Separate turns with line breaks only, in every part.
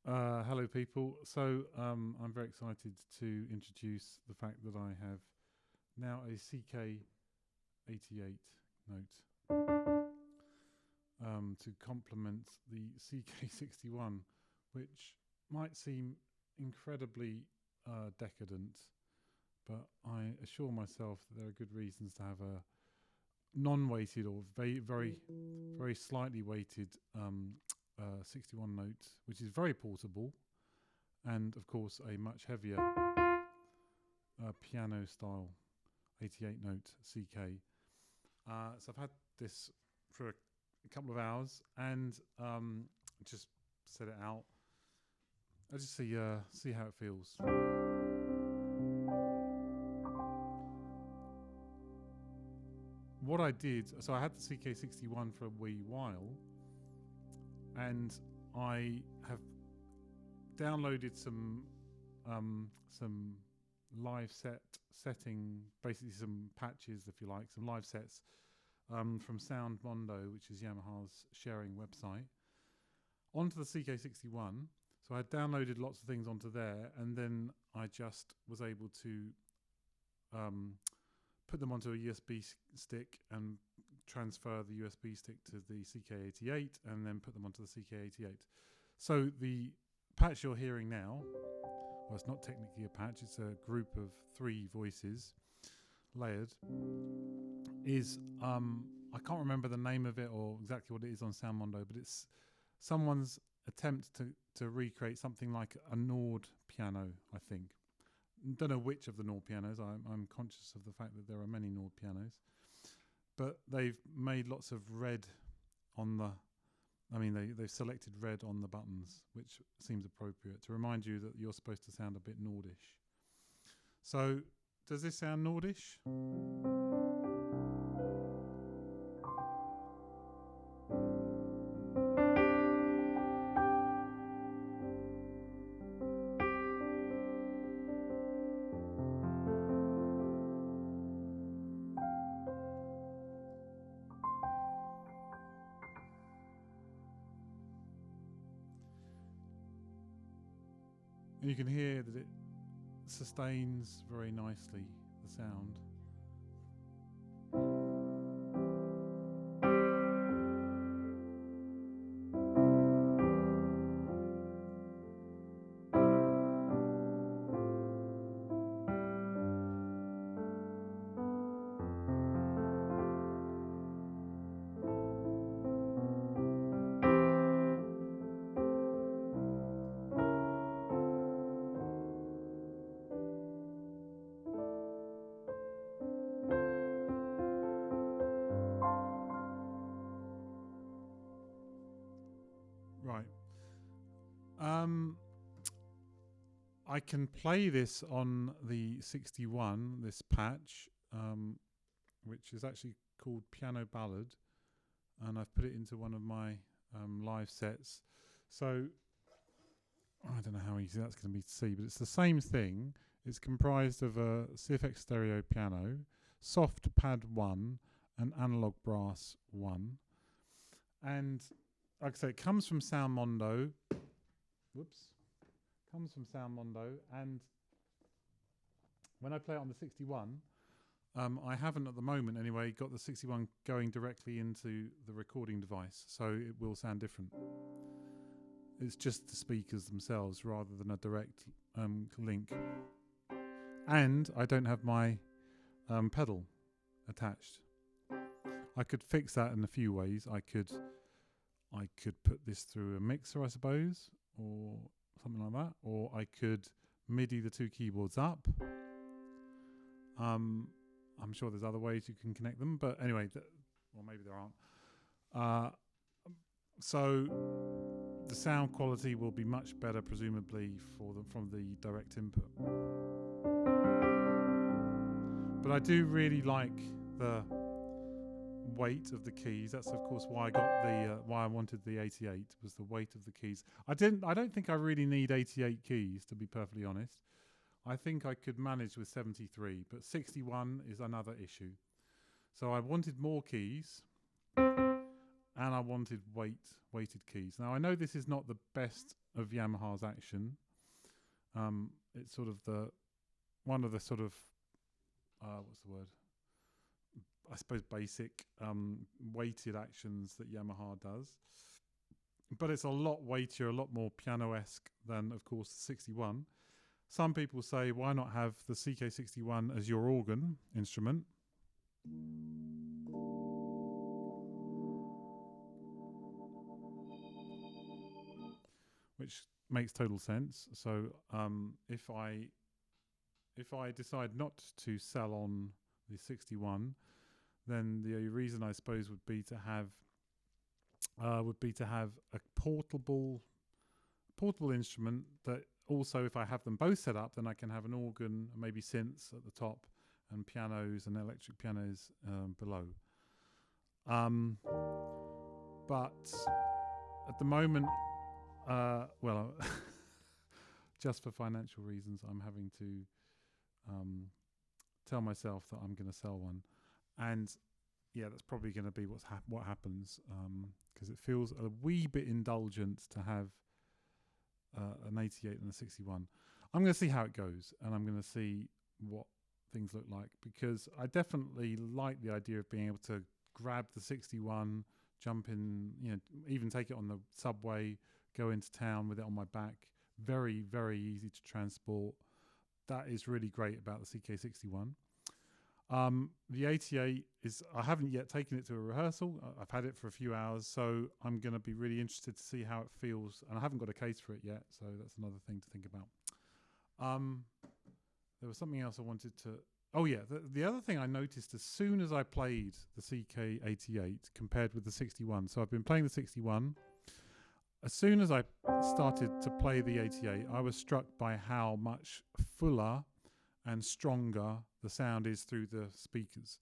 Hello, people. So I'm very excited to introduce the fact that I have now a CK88 note to complement the CK61, which might seem incredibly decadent, but I assure myself that there are good reasons to have a non-weighted or very slightly weighted 61 note, which is very portable, and of course a much heavier piano style 88 note CK. So I've had this for a couple of hours and just set it out. I just see how it feels. What I did, so I had the CK61 for a wee while, and I have downloaded some live setting, basically some patches, if you like, some live sets from Sound Mondo, which is Yamaha's sharing website, onto the CK61. So I downloaded lots of things onto there, and then I just was able to put them onto a USB stick and transfer the USB stick to the CK88 and then put them onto the CK88. So the patch you're hearing now, well, it's not technically a patch, it's a group of 3 voices layered, is I can't remember the name of it or exactly what it is on Sound Mondo, but it's someone's attempt to recreate something like a Nord piano, I think. Don't know which of the Nord pianos. I'm conscious of the fact that there are many Nord pianos, but they've made lots of red on the. I mean, they've selected red on the buttons, which seems appropriate to remind you that you're supposed to sound a bit Nordish. So, does this sound Nordish? And you can hear that it sustains very nicely the sound. Right. I can play this on the 61, this patch, which is actually called Piano Ballad, and I've put it into one of my live sets. So I don't know how easy that's going to be to see, but it's the same thing. It's comprised of a CFX stereo piano, soft pad 1, and analog brass 1. And like I say, it comes from Sound Mondo. Whoops. Comes from Sound Mondo. And when I play it on the 61, I haven't at the moment anyway got the 61 going directly into the recording device, so it will sound different. It's just the speakers themselves rather than a direct link. And I don't have my pedal attached. I could fix that in a few ways. I could put this through a mixer, I suppose, or something like that, or I could MIDI the 2 keyboards up. I'm sure there's other ways you can connect them, but anyway, well, maybe there aren't. So the sound quality will be much better, presumably, from the direct input. But I do really like the weight of the keys. That's of course why I got why I wanted the 88 was the weight of the keys. I don't think I really need 88 keys, to be perfectly honest. I think I could manage with 73, but 61 is another issue. So I wanted more keys, and I wanted weighted keys. Now I know this is not the best of Yamaha's action. It's sort of one of the sort of what's the word? I suppose basic weighted actions that Yamaha does, but it's a lot weightier, a lot more piano-esque than, of course, the 61. Some people say, why not have the CK61 as your organ instrument? Which makes total sense. So if I decide not to sell on the 61, then the reason I suppose would be to have a portable instrument that also, if I have them both set up, then I can have an organ, maybe synths at the top, and pianos and electric pianos below. But at the moment, well, just for financial reasons, I'm having to tell myself that I'm going to sell one, and yeah, that's probably going to be what happens, because it feels a wee bit indulgent to have an 88 and a 61. I'm going to see how it goes, and I'm going to see what things look like, because I definitely like the idea of being able to grab the 61, jump in, even take it on the subway, go into town with it on my back. Very, very easy to transport. That is really great about the CK61. The 88 I haven't yet taken it to a rehearsal. I've had it for a few hours, so I'm going to be really interested to see how it feels. And I haven't got a case for it yet, so that's another thing to think about. There was something else I wanted to... Oh yeah, the other thing I noticed as soon as I played the CK88 compared with the 61. So I've been playing the 61. As soon as I started to play the 88, I was struck by how much fuller and stronger the sound is through the speakers.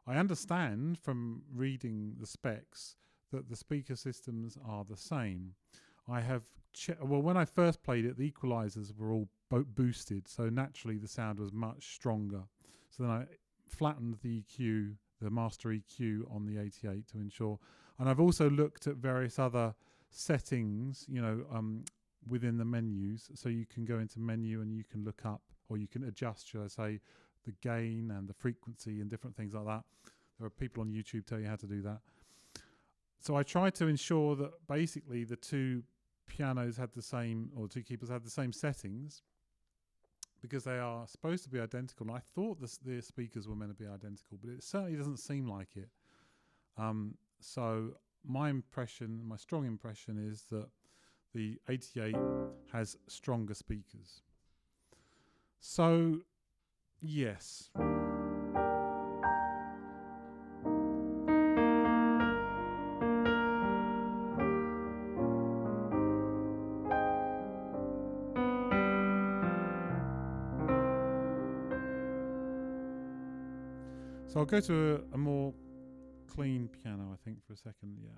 I understand from reading the specs that the speaker systems are the same. I have when I first played it, the equalizers were all boosted, so naturally the sound was much stronger. So then I flattened the EQ, the master EQ on the 88 to ensure. And I've also looked at various other settings, within the menus. So you can go into menu and you can look up, or you can adjust, should I say, the gain and the frequency and different things like that. There are people on YouTube tell you how to do that. So I tried to ensure that basically the two pianos had the same, or two keepers had the same settings, because they are supposed to be identical. And I thought the speakers were meant to be identical, but it certainly doesn't seem like it. So my strong impression is that the 88 has stronger speakers. So, yes. So I'll go to a more clean piano, I think, for a second. Yeah.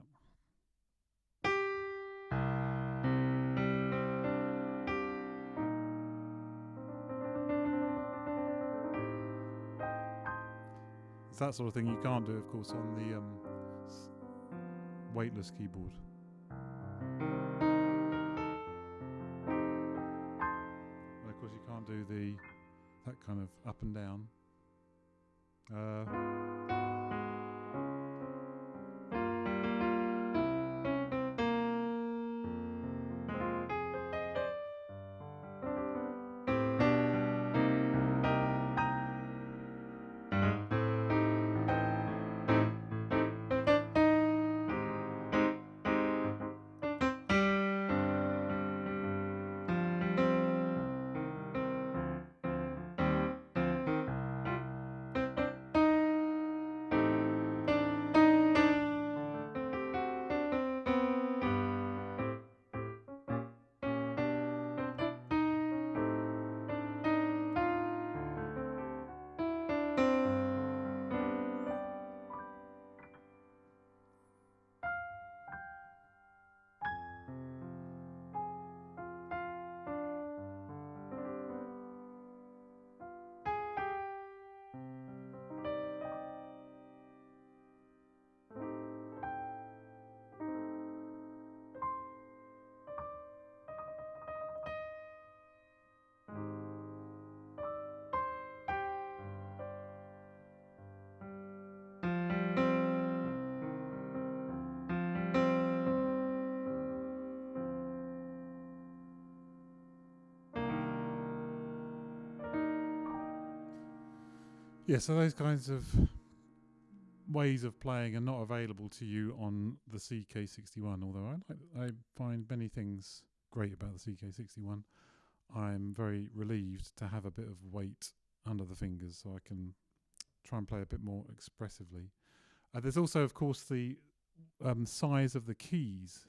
It's that sort of thing you can't do, of course, on the weightless keyboard. And of course, you can't do that kind of up and down. Yeah, so those kinds of ways of playing are not available to you on the CK61, although I find many things great about the CK61. I'm very relieved to have a bit of weight under the fingers so I can try and play a bit more expressively. There's also, of course, the size of the keys.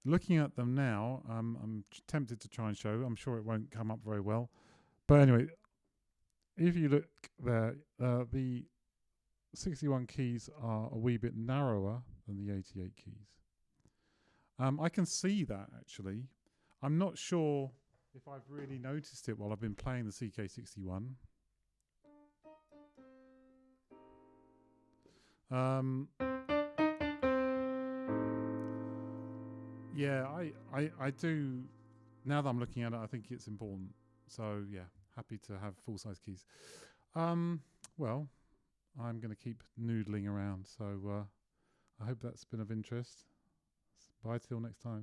Looking at them now, I'm tempted to try and show. I'm sure it won't come up very well. But anyway, if you look there, the 61 keys are a wee bit narrower than the 88 keys. I can see that, actually. I'm not sure if I've really noticed it while I've been playing the CK61. Yeah, I do. Now that I'm looking at it, I think it's important. So yeah, happy to have full-size keys. Well, I'm going to keep noodling around. So I hope that's been of interest. Bye till next time.